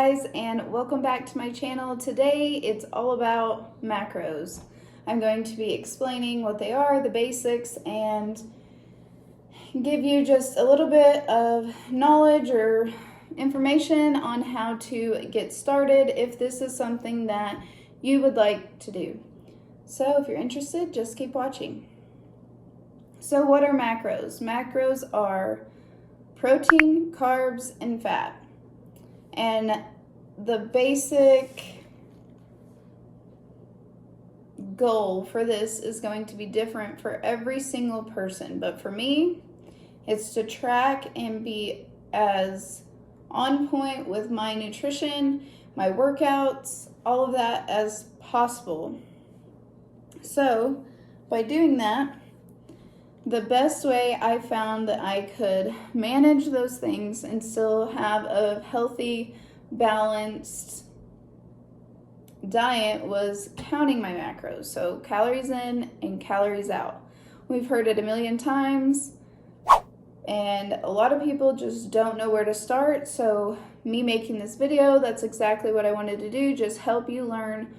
guys, and welcome back to my channel. Today it's all about macros. I'm going to be explaining what they are, the basics, and give you just a little bit of knowledge or information on how to get started if this is something that you would like to do. So if you're interested, just keep watching. So what are macros? Macros are protein, carbs, and fat. And the basic goal for this is going to be different for every single person. But for me, it's to track and be as on point with my nutrition, my workouts, all of that as possible. So by doing that, the best way I found that I could manage those things and still have a healthy, balanced diet was counting my macros. So calories in and calories out. We've heard it a million times, and a lot of people just don't know where to start. So me making this video, that's exactly what I wanted to do, just help you learn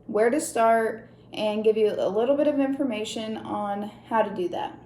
where to start and give you a little bit of information on how to do that.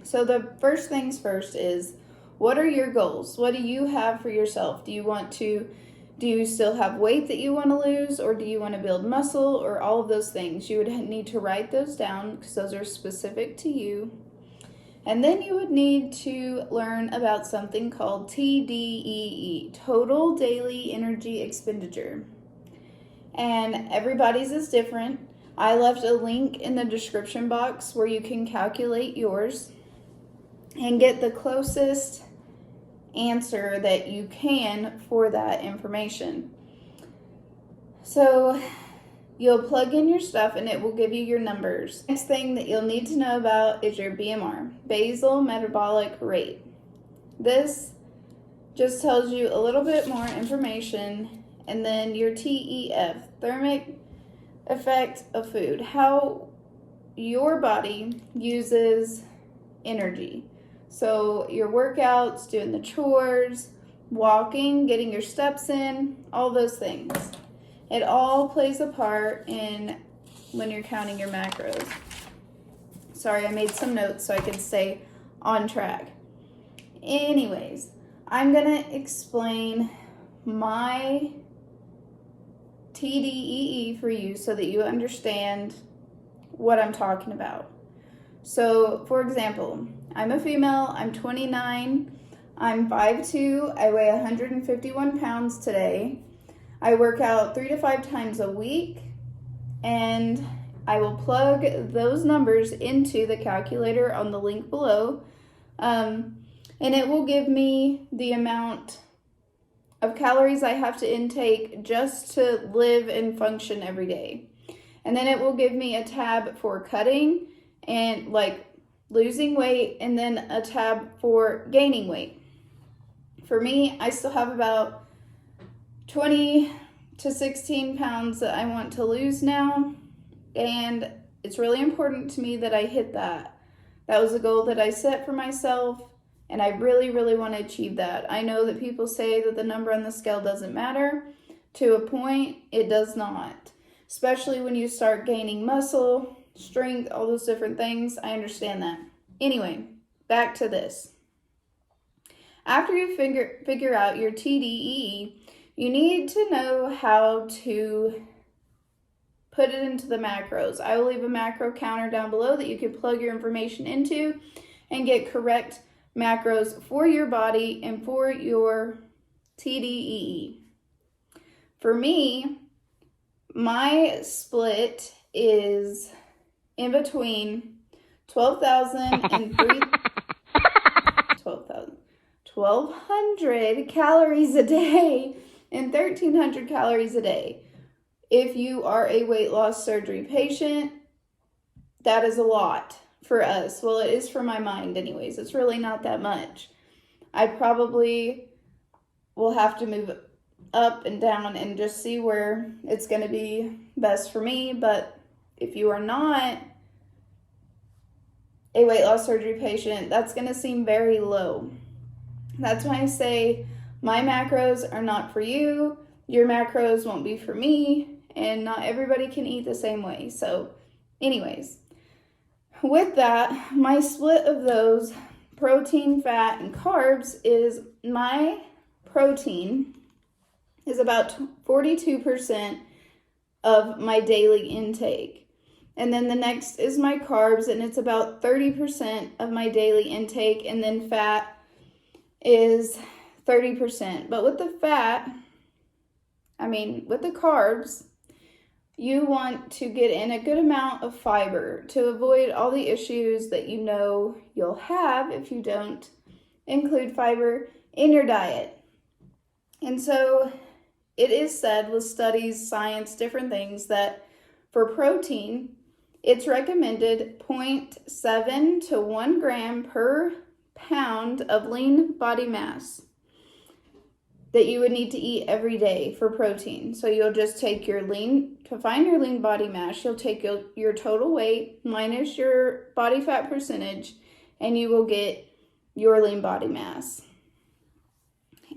So the first things first is, what are your goals? What do you have for yourself? Do you still have weight that you want to lose, or do you want to build muscle, or all of those things? You would need to write those down because those are specific to you. And then you would need to learn about something called TDEE, Total Daily Energy Expenditure. And everybody's is different. I left a link in the description box where you can calculate yours and get the closest answer that you can for that information. So you'll plug in your stuff and it will give you your numbers. Next thing that you'll need to know about is your BMR, Basal Metabolic Rate. This just tells you a little bit more information. And then your TEF, Thermic Effect of Food, how your body uses energy. So your workouts, doing the chores, walking, getting your steps in, all those things. It all plays a part in when you're counting your macros. Sorry, I made some notes so I could stay on track. Anyways, I'm gonna explain my TDEE for you so that you understand what I'm talking about. So, for example, I'm a female, I'm 29, I'm 5'2", I weigh 151 pounds today. I work out 3 to 5 times a week, and I will plug those numbers into the calculator on the link below, and it will give me the amount of calories I have to intake just to live and function every day. And then it will give me a tab for cutting and like losing weight, and then a tab for gaining weight. For me, I still have about 20 to 16 pounds that I want to lose now, and it's really important to me that I hit that. That was a goal that I set for myself, and I really, really want to achieve that. I know that people say that the number on the scale doesn't matter. To a point, it does not. Especially when you start gaining muscle, strength, all those different things. I understand that. Anyway, back to this. After you figure out your TDEE, you need to know how to put it into the macros. I will leave a macro counter down below that you can plug your information into and get correct macros for your body and for your TDEE. For me, my split is in between 1,200 calories a day and 1,300 calories a day. If you are a weight loss surgery patient, that is a lot for us. Well, it is for my mind anyways. It's really not that much. I probably will have to move up and down and just see where it's going to be best for me. But if you are not a weight loss surgery patient, that's going to seem very low. That's why I say My macros are not for you. Your macros won't be for me. And not everybody can eat the same way. So anyways, with that, my split of those protein, fat, and carbs is my protein is about 42% of my daily intake. And then the next is my carbs, and it's about 30% of my daily intake. And then fat is 30%. But with the carbs, you want to get in a good amount of fiber to avoid all the issues that you know you'll have if you don't include fiber in your diet. And so it is said with studies, science, different things, that for protein, it's recommended 0.7 to 1 gram per pound of lean body mass that you would need to eat every day for protein. So you'll just take to find your lean body mass, you'll take your total weight minus your body fat percentage, and you will get your lean body mass.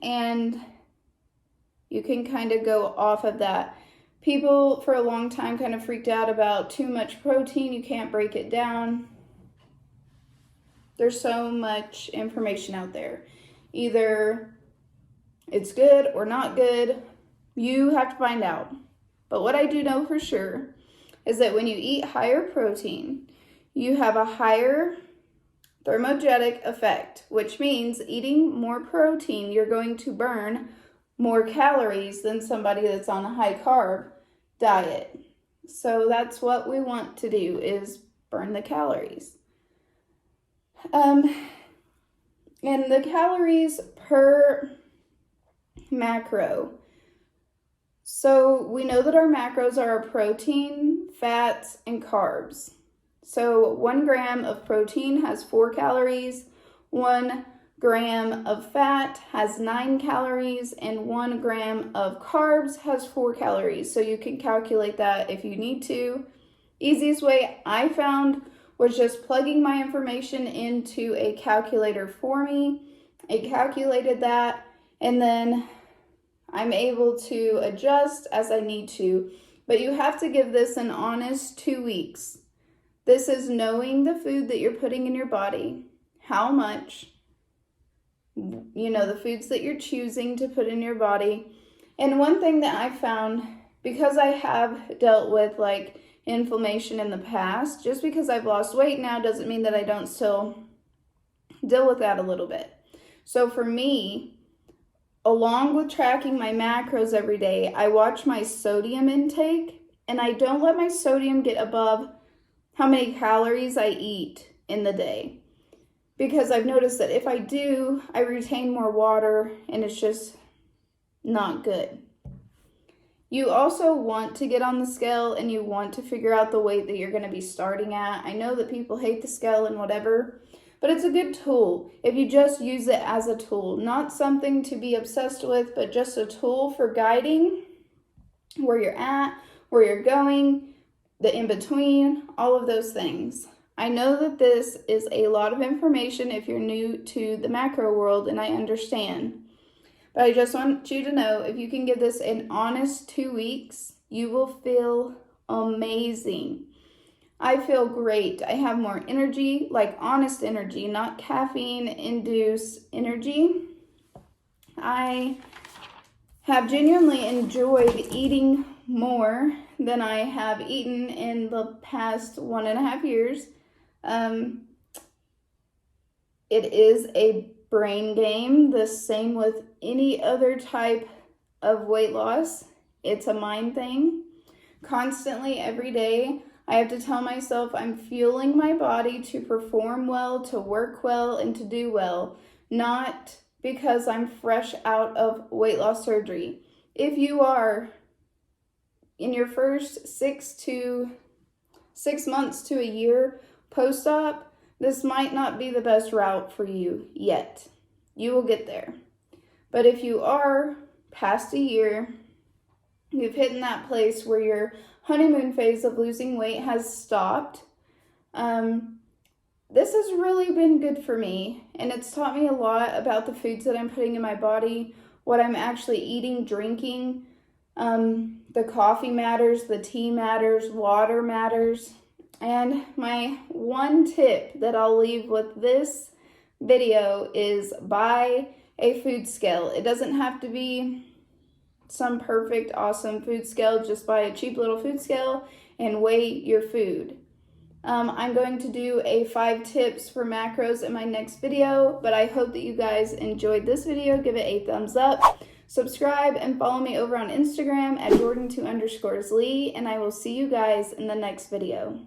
And you can kind of go off of that. People for a long time kind of freaked out about too much protein. You can't break it down. There's so much information out there. Either it's good or not good. You have to find out. But what I do know for sure is that when you eat higher protein, you have a higher thermogenic effect, which means eating more protein, you're going to burn more calories than somebody that's on a high carb diet. So that's what we want to do, is burn the calories. And the calories per macro. So we know that our macros are our protein, fats, and carbs. So 1 gram of protein has 4 calories, 1 gram of fat has 9 calories, and 1 gram of carbs has 4 calories. So you can calculate that if you need to. Easiest way I found was just plugging my information into a calculator for me. It calculated that, and then I'm able to adjust as I need to. But you have to give this an honest 2 weeks. This is knowing the food that you're putting in your body, how much, the foods that you're choosing to put in your body. And one thing that I found, because I have dealt with inflammation in the past, just because I've lost weight now doesn't mean that I don't still deal with that a little bit. So for me, along with tracking my macros every day, I watch my sodium intake, and I don't let my sodium get above how many calories I eat in the day. Because I've noticed that if I do, I retain more water, and it's just not good. You also want to get on the scale, and you want to figure out the weight that you're going to be starting at. I know that people hate the scale and whatever, but it's a good tool if you just use it as a tool. Not something to be obsessed with, but just a tool for guiding where you're at, where you're going, the in-between, all of those things. I know that this is a lot of information if you're new to the macro world, and I understand. But I just want you to know, if you can give this an honest 2 weeks, you will feel amazing. I feel great. I have more energy, honest energy, not caffeine-induced energy. I have genuinely enjoyed eating more than I have eaten in the past 1.5 years. It is a brain game, the same with any other type of weight loss. It's a mind thing. Constantly, every day, I have to tell myself I'm fueling my body to perform well, to work well, and to do well, not because I'm fresh out of weight loss surgery. If you are in your first 6 months to a year post-op, this might not be the best route for you yet. You will get there. But if you are past a year, you've hit in that place where your honeymoon phase of losing weight has stopped, this has really been good for me. And it's taught me a lot about the foods that I'm putting in my body, what I'm actually eating, drinking. The coffee matters, the tea matters, water matters. And my one tip that I'll leave with this video is buy a food scale. It doesn't have to be some perfect, awesome food scale. Just buy a cheap little food scale and weigh your food. I'm going to do a 5 tips for macros in my next video, but I hope that you guys enjoyed this video. Give it a thumbs up, subscribe, and follow me over on Instagram at jordan2_lee, and I will see you guys in the next video.